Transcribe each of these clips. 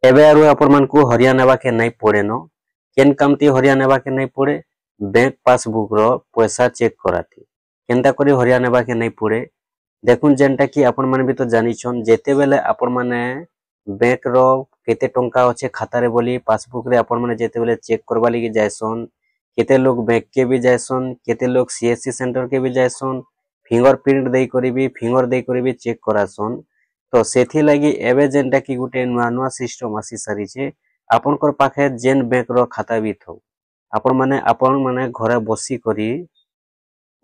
एबे आरु आपण मन को हरिया नेबा के नहीं पड़े न केन कामती हरिया नेबा के नहीं पड़े बैंक पासबुक रो पैसा चेक कराती केनता करी हरिया नेबा के नहीं पड़े देखुन जेनटा कि आपण मन भी तो जानी छन जेते बेले आपण माने बैंक रो केते टंका अच्छे खाता रे बोली पासबुक रे आपण माने जेते बेले चेक करबा लगी जायसन केते लोग बैंक के भी जायसन केते लोग सीएससी सेंटर के भी जायसन फिंगरप्रिंट देई करी भी फिंगर देई करी भी चेक करासन तो सेथि लगी एबे जेनटा कि गुटे नुआ नुआ सिस्टम आसी सारी छे आपण कर पाखे जेन बैंक रो खाता भी थौ आपण माने घरे बसी करी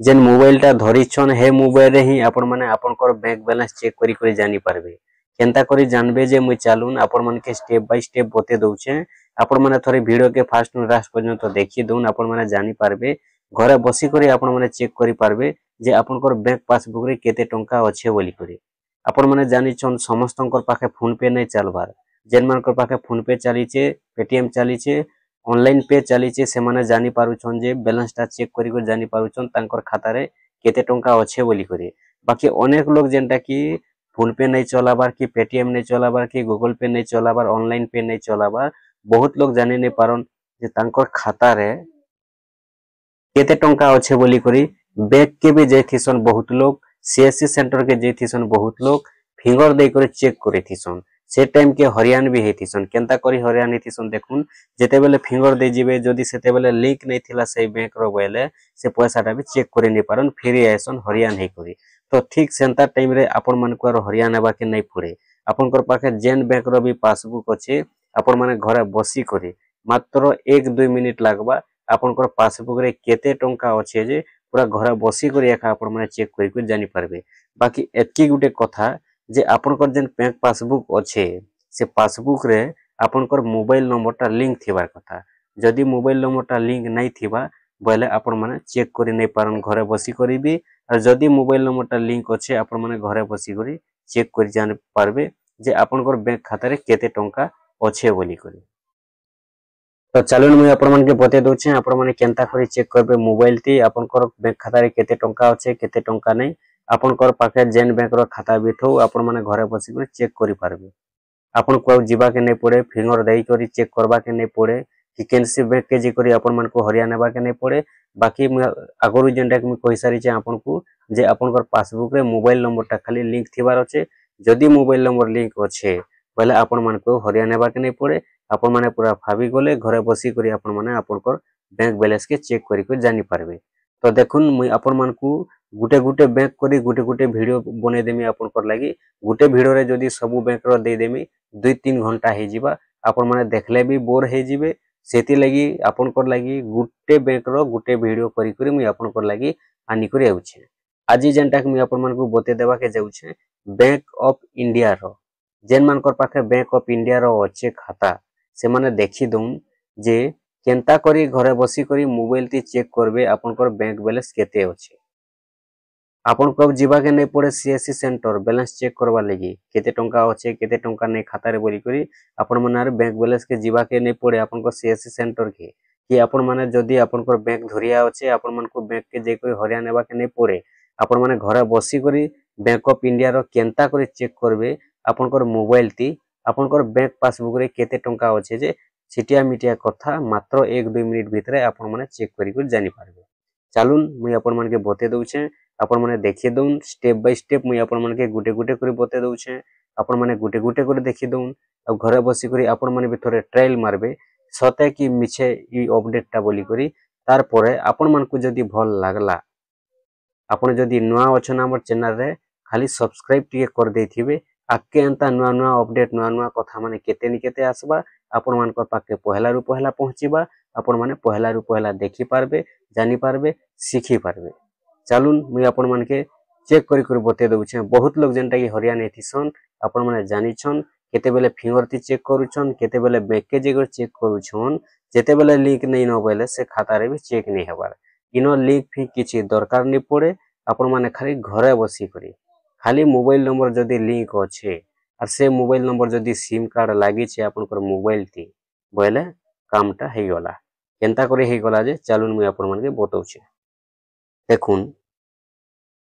जेन मोबाइल टा धरी छन हे मोबाइल रे ही आपण माने आपण कर बैंक बैलेंस चेक करी करी जानी पारबे केनता करी जानबे जे मुई चालून आपण मन के स्टेप बाय स्टेप बते दउछे आपण माने थोड़ी वीडियो के फास्ट नु लास्ट पर्यंत देखि दउन आपण माने जानी पारबे घरे बसी करी आपण माने चेक करी पारबे जे आपण कर बैंक पासबुक रे केते टंका अच्छे बोली करी आपण माने जानी छन समस्तंकर पाखे फोन पे नहीं चलबार जेन मानकर पाखे फोन पे चली छे पेटीएम चली छे ऑनलाइन पे चली छे से माने जानी पारु छन जे बैलेंस टा चेक करी को जानी पारु छन तांकर खाता रे केते टंका अच्छे बोली करी बाकी अनेक लोग जेनटा कि फोन पे नहीं चलाबार कि पेटीएम नहीं चलाबार कि गूगल पे नहीं चलाबार ऑनलाइन पे नहीं चलाबार बहुत लोग जानी नहीं पारन जे तांकर खाता रे केते टंका अच्छे बोली करी बैंक के भी जेथिसन बहुत लोग सीएससी सेंटर के जेथिसन बहुत लोग फिंगर दे कर चेक करे थिसन से टाइम के हरियाण भी हेथिसन केनता करी हरियाण हेथिसन देखुन जेते बेले फिंगर दे जिबे जदी सेते बेले लिंक नहीं थिला से बैंक रो बेले से पैसाटा भी चेक करे नहीं पारन फिर आइसन हरियाण हे करी तो ठीक सेंता टाइम रे आपण मन को हरियाणा बाके नहीं पड़े आपण कर पाखे जेन बैंक रो भी पासबुक अच्छे आपण माने घरे बसी करे मात्र 1-2 मिनिट लागबा आपण कर पासबुक रे केते टंका अच्छे जे पूरा घरे बसी करी एका आपण माने चेक करी को जानी पारबे बाकी एतकी गुटे कथा जे आपण कर जेन बैंक पासबुक अच्छे से पासबुक रे आपण कर मोबाइल नंबर टा लिंक थिबार कथा जदी मोबाइल नंबर टा लिंक नहीं थिबा बोले आपण माने चेक करी नहीं पारन घरे बसी करी भी और जदी मोबाइल नंबर टा लिंक अच्छे आपण माने घरे बसी करी चेक करी जान पारबे जे आपण कर बैंक खाता रे केते टंका अच्छे बोली करी तो चलो मुझे आपण मन के बते दोछे आपण माने केनता करी चेक करबे मोबाइल ती आपण कर बैंक खाता रे केते टंका अच्छे केते टंका नहीं आपण कर पाखे जेन बैंक रो खाता भी थौ आपण माने घरे बसी करी चेक करी पारबे आपण को जीवा के नहीं पड़े फिंगर देई करी चेक करबा के नहीं पड़े कि केनसी बैंक के जी करी आपण मन को हरियाणा बा के नहीं पड़े बाकी आगरु जेनटा कि कहि सारी छे आपण को जे आपण कर पासबुक रे मोबाइल नंबर टा खाली लिंक थिबार अछि जदी मोबाइल नंबर लिंक अछि बोले आपण मन को हरियाणा बा के नहीं पड़े आपण माने पूरा भाबी गले घरे बसी करी आपण माने आपण कर बैंक बैलेंस के चेक करी को जानी पारबे तो देखुन मुई आपण मन को गुटे गुटे बैंक करी गुटे गुटे वीडियो बने देमी आपण कर लागि गुटे वीडियो रे जदी सब बैंक रो दे देमी 2-3 घंटा हे जिबा आपण माने देखले भी बोर हे जिबे सेति लगी आपण कर लगी गुटे बैंक रो गुटे वीडियो करी करी मुई आपण कर लगी आनी करी आउछे आज जेनटा कि मुई आपण मन को बते देबा के जाउछे बैंक ऑफ इंडिया रो जेन मान कर पाखे बैंक ऑफ इंडिया रो अच्छे खाता से माने देखि दउन जे केनता करी घरे बसी करी मोबाइल ती चेक करबे आपण कर बैंक बैलेंस केते अछि आपण कब जीवा के नहीं पड़े सीएससी सेंटर बैलेंस चेक करबा लगी केते टंका अच्छे केते टंका नहीं खाता रे बोली करी आपण माने बैंक बैलेंस के जीवा के नहीं पड़े आपण को सीएससी सेंटर के कि आपण माने जदी आपण को बैंक धरिया अच्छे आपण मन को बैंक के जे करी हरियाणा बा के नहीं पड़े आपण माने घरे बसी करी बैंक ऑफ इंडिया रो केनता करी चेक करबे आपण को मोबाइल ती आपण को बैंक पासबुक रे केते टंका अच्छे जे छिटिया मिटिया कथा मात्र 1-2 मिनिट भितरे आपण माने चेक करी को जानी पारबे चालून मुई आपण मन के बते दउछे आपण माने देखि दउन स्टेप बाय स्टेप मुई आपण मन के गुटे गुटे करी बते दउछे आपण माने गुटे गुटे करी देखि दउन अब घरे बसी करी आपण माने भी थोड़े ट्रायल मारबे सते कि मिछे ई अपडेट टा बोली करी तार परे आपण मन को जदी भल लागला आपण जदी नुआ अछन हमर चैनल रे खाली सब्सक्राइब टिके कर देथिबे आके एंता नुआ नुआ अपडेट नुआ नुआ कथा माने केते नि केते आसबा आपण मान को पाके पहला रु पहला पहुंचीबा आपण माने पहला रु पहला देखि पारबे जानी पारबे सीखी पारबे चालून मुई आपण मान के चेक करी करी बते दउछे बहुत लोग जेनटा कि हरियाणा थिसन आपण माने जानी छन केते बेले फिंगर ती चेक करूछन केते बेले बैंक के जेगर चेक करूछन जेते बेले लिंक नहीं न बोले से खाता रे भी चेक नहीं हेबार इनो लिंक फी किछि दरकार नहीं पड़े आपण माने खाली घरे बसी करी खाली मोबाइल नंबर जदी लिंक अच्छे और से मोबाइल नंबर जदी सिम कार्ड लागि छे आपण कर मोबाइल ती बोले कामटा हे गला केनता करे हे गला जे चालून मुई आपण मन के बतौछे देखुन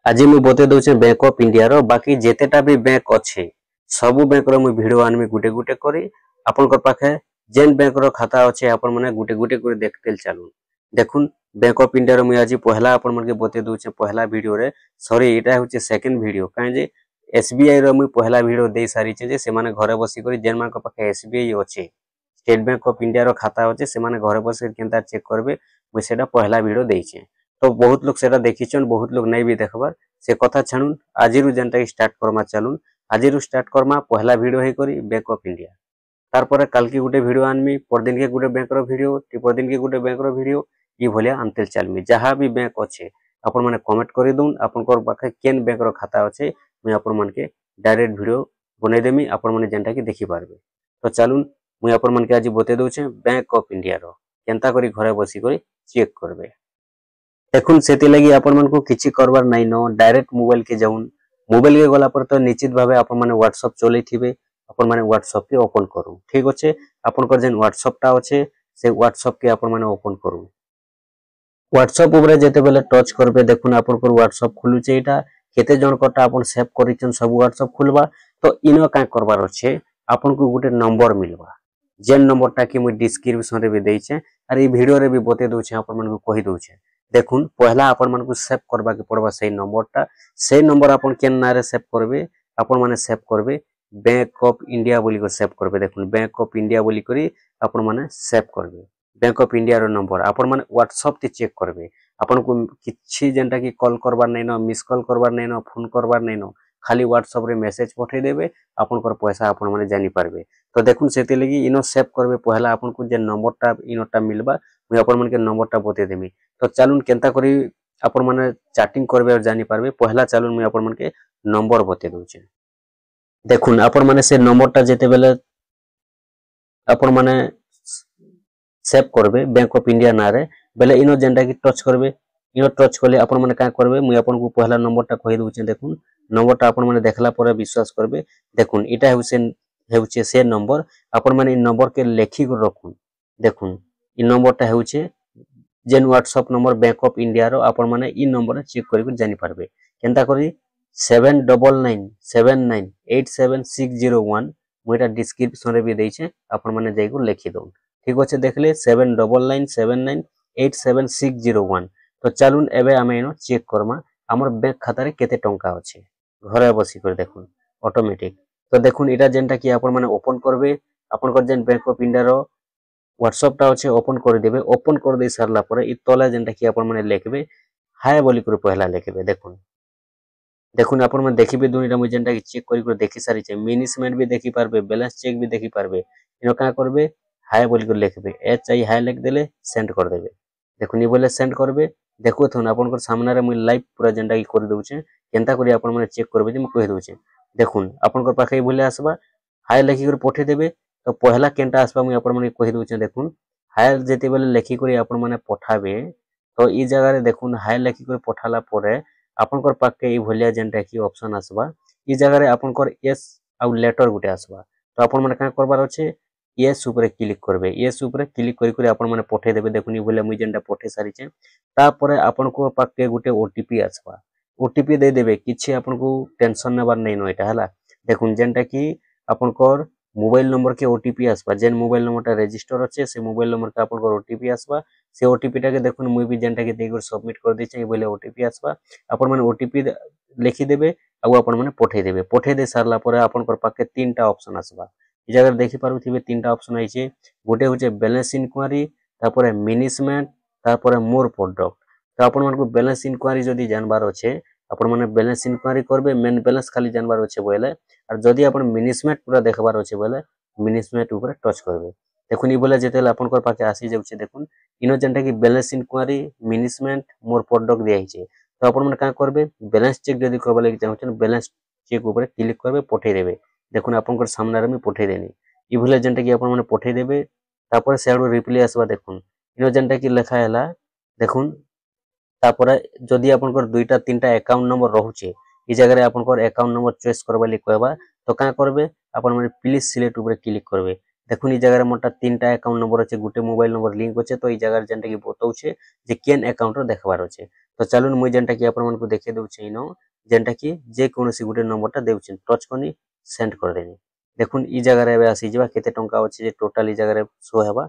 आज मुई बते दउछे बैंक ऑफ इंडिया रो बाकी जेतेटा भी बैंक अच्छे सबु बैंक रो मुई वीडियो आनमी गुटे गुटे करी आपनकर पाखे जेन बैंक रो खाता अच्छे आपण माने गुटे गुटे कर देखते चलून देखुन बैंक ऑफ इंडिया रो मुई आज पहला आपण मन के बते दूचे पहला वीडियो रे सॉरी एटा होचे सेकंड वीडियो काहे जे एसबीआई रो मुई पहला वीडियो दे सारी छे जे से माने घरे बसी करी जेन मान के पाखे एसबीआई अच्छे स्टेट बैंक ऑफ इंडिया रो खाता अच्छे से माने घरे बसी केनता चेक करबे मुई सेटा पहला वीडियो देइछे तो बहुत लोग सेटा देखिछन बहुत लोग नहीं भी देखबार से कथा छाणुन आजिरु जेनटा स्टार्ट करमा चलुन आजिरु स्टार्ट करमा पहला वीडियो हे करी बैंक ऑफ इंडिया तार पर कल की गुटे वीडियो आनमी परदिन के गुटे बैंक रो वीडियो परदिन के गुटे बैंक रो वीडियो ई भलिया आनते चलमी जहाँ भी बैंक अच्छे आपण माने कमेंट करि दून आपनकर पाखे केन बैंक रो खाता अच्छे मुई आपण मन के डायरेक्ट वीडियो बनै देमी आपण माने जेनटा कि देखि पारबे तो चलुन मुई आपण मन के आज बते दोचे बैंक ऑफ इंडिया रो केनता करी घरे बसी करी चेक करबे देखुन सेति लगी आपण मन को किछि करबार नै न डायरेक्ट मोबाइल के जाउन मोबाइल के गला पर तो निश्चित भावे आपण माने व्हाट्सएप चलै थिबे आपण माने व्हाट्सएप के ओपन करू ठीक अच्छे आपनकर जेन व्हाट्सएप टा अच्छे से व्हाट्सएप के आपण माने ओपन करू व्हाट्सएप ऊपर जेते बेले टच करबे देखुन आपनकर व्हाट्सएप खुलुचे एटा केते जन कोटा आपण सेव करिचन सब व्हाट्सएप खुलबा तो इनो का करबार अच्छे आपन को गुटे नंबर मिलबा जेन नंबर टा कि मु डिस्क्रिप्शन रे भी देइछे और ई वीडियो रे भी बते दोछे आपण मन को कहि दोछे देखुन पहला आपण मन को सेव करबा के पड़बा सही नंबर टा से नंबर आपण केन नारे सेव करबे आपण माने सेव करबे बैंक ऑफ इंडिया बोली को सेव करबे देखुन बैंक ऑफ इंडिया बोली करी आपण माने सेव करबे बैंक ऑफ इंडिया रो नंबर आपण माने व्हाट्सएप ते चेक करबे आपण को किछि जेंटा कि कॉल करबार नै न मिस कॉल करबार नै न फोन करबार नै न खाली व्हाट्सएप रे मैसेज पठै देबे आपनकर पैसा आपण माने जानि पारबे तो देखुन सेते लगी इनो सेव करबे पहला आपण को जे नंबर टा इनोटा मिलबा मुई आपण मन के नंबर टा बते देमी तो चलुन केनता करी आपण माने चैटिंग करबे और जानि पारबे पहला चलुन मुई आपण मन के नंबर बते दोचे देखुन आपण माने से नंबर टा जेते बेले आपण माने सेव करबे बैंक ऑफ इंडिया नारे बेले इनो जेंटा कि टच करबे इनो टच करले आपण माने का करबे मुई आपण को पहला नंबर टा कहि दोचे देखुन नंबर टा आपण माने देखला पर विश्वास करबे देखुन इटा हेउचे से नंबर आपण माने इ नंबर के लेखि को रखुन देखुन इ नंबर टा हेउचे जेन WhatsApp number bank of India रो आपण माने इ नंबर चेक करि को जानि पारबे केनता करी 7997887601 मोइटा डिस्क्रिप्शन रे भी देइछे आपण माने जाई को लिखि दो ठीक अच्छे देखले 7997787601 तो चलुन एबे आमे इनो चेक करमा हमर बैंक खाता रे केते टंका अछि घरे बसी कर देखुन ऑटोमेटिक तो देखुन इटा जेनटा कि आपण माने ओपन करबे आपनकर जेन बैंक ऑफ इंडिया रो व्हाट्सएप टा अच्छे ओपन कर देबे ओपन कर दे सरला पर इ तला जेनटा कि आपण माने लिखबे हाय बोली कर पहला लिखबे देखुन देखुन आपण माने देखिबे दुनिटा मु जेनटा कि चेक करि कर देखि सारी छे मिनिसमेंट भी देखि पारबे बैलेंस चेक भी देखि पारबे इनो का करबे हाय बोली कर लिखबे एच आई हाय लिख देले सेंड कर देबे देखुन इ बोले सेंड करबे देखो थुन आपनकर सामने रे मु लाइव पूरा जेनटा कि कर दोचे केनता करी आपण माने चेक करबे जे मु कहि दोचे देखुन आपनकर पाखे बोले आसबा हाय लिखि कर पठे देबे तो पहला केनटा आसबा मु आपण माने कहि दोचे देखुन हाय जेते बेले लिखि करी आपण माने पठाबे तो इ जगह रे देखुन हाय लिखि कर पठाला परे आपनकर पाखे इ भलिया जेनटा कि ऑप्शन आसबा इ जगह रे आपनकर यस आउ लेटर गुटे आसबा तो आपण माने का करबार अछि यस ऊपर क्लिक करबे यस ऊपर क्लिक करी करी आपण माने पठे देबे देखुन इ भलिया मु जेनटा पठे सारी छे ता परे आपण को पाखे गुटे ओटीपी आसबा ओटीपी दे देबे किछि आपण को टेंशन नेबार नै न एटा हला देखुन जेनटा कि आपनकर मोबाइल नंबर के ओटीपी आसबा जेन मोबाइल नंबर टा रजिस्टर अच्छे से मोबाइल नंबर का आपनकर ओटीपी आसबा से ओटीपी टा के देखुन मुई भी जेनटा के देकर सबमिट कर देछे बोले ओटीपी आसबा आपण माने ओटीपी लिखि देबे आ आपण माने पठे दे सारला पर आपनकर पाके तीनटा ऑप्शन आसबा इ जगह देखि पारुथिबे तीनटा ऑप्शन आइछे गोटे होचे बैलेंस इंक्वायरी तापर मिनिसमेंट तापर मोर प्रोडक्ट तो आपण मानको बैलेंस इंक्वायरी जदी जानबार अच्छे आपण माने बैलेंस इंक्वायरी करबे मेन बैलेंस खाली जानबार अच्छे बोले और जदी आपण मिनिसमेंट पूरा देखबार अच्छे बोले मिनिसमेंट ऊपर टच करबे देखुन इ बोले जेतेला आपनकर पाके आसी जाउछे देखुन इनो जेनटा कि बैलेंस इंक्वायरी मिनिसमेंट मोर प्रोडक्ट दिया हिचे तो आपण माने का करबे बैलेंस चेक जदी करबा लागि चाहछन बैलेंस चेक ऊपर क्लिक करबे पठे देबे देखुन आपनकर सामने रे मी पठे देनी इ भले जेनटा कि आपण माने पठे देबे तापर सेडो रिप्लाई आसबा देखुन इनो जेनटा कि लेखा हैला देखुन तापर जदी आपनकर दुईटा तीनटा अकाउंट नंबर रहउचे इ जगह रे आपनकर अकाउंट नंबर चॉइस करबा लागि कहबा तो का करबे आपण माने प्लीज सिलेक्ट ऊपर क्लिक करबे देखुन इ जगह रे मोटा तीनटा अकाउंट नंबर अच्छे गुटे मोबाइल नंबर लिंक अच्छे तो इ जगह जेनटा कि बताउछे जे केन अकाउंट रो देखबार अच्छे तो चलुन मुई जेनटा कि आपण मानको देखे दउछे इनो जेनटा कि जे कोनोसी गुटे नंबर टा देउछे टच कनी सेंड कर देनी देखुन ई जगह रे आसी जबा केते टंका अछि जे टोटल ई जगह रे शो हेबा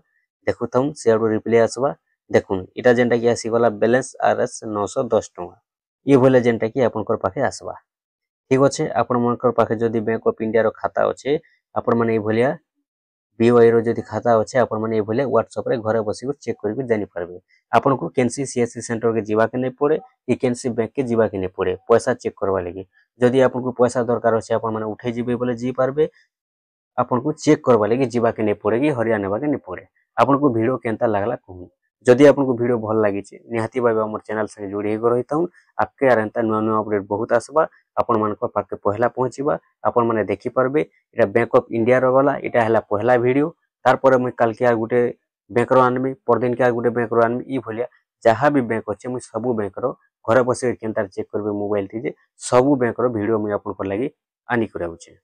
देखुथम सेडू रिप्ले आसबा देखुन इटा जेंटा कि आसी गला बैलेंस आरएस 910 टंका ई भले जेंटा कि आपनकर पाखे आसबा ठीक अच्छे आपण मनकर पाखे जदि बैंक ऑफ इंडिया रो खाता अच्छे आपण माने ए भलिया बीओआई रो जदि खाता अच्छे आपण माने ए भलिया व्हाट्सएप रे घरे बसी को चेक करके जानि पारबे आपण को केनसी सीएससी सेंटर के जीवा के नहीं पड़े कि केनसी बैंक के जीवा के नहीं पड़े पैसा चेक करवा लगी जदि आपण को पैसा दरकार अच्छे आपण माने उठे जीबे बोले जी पारबे आपण को चेक करवा लगी जीवा के नहीं पड़े कि हरिया नेबा के नहीं पड़े आपण को वीडियो केनता लागला कहू जदि आपन को वीडियो भल लागि छै निहाती भाबे हमर चैनल संगे जोड़ी हो रहितौ आपके आरंता नुआ नुआ अपडेट बहुत आसबा आपण मन को पाके पहला पहुंचीबा आपण माने देखि परबे एटा बैंक ऑफ इंडिया रो वाला एटा हला पहला वीडियो तार पर मैं कल के गुटे बैंक रो आनबी परदिन के गुटे बैंक रो आनबी ई भलिया जहां भी बैंक अच्छे मुझ सबु बैंक रो घरे बसे केनता चेक करबे मोबाइल थी जे सबु बैंक रो वीडियो मैं आपन को लागि आनी कराउ छै।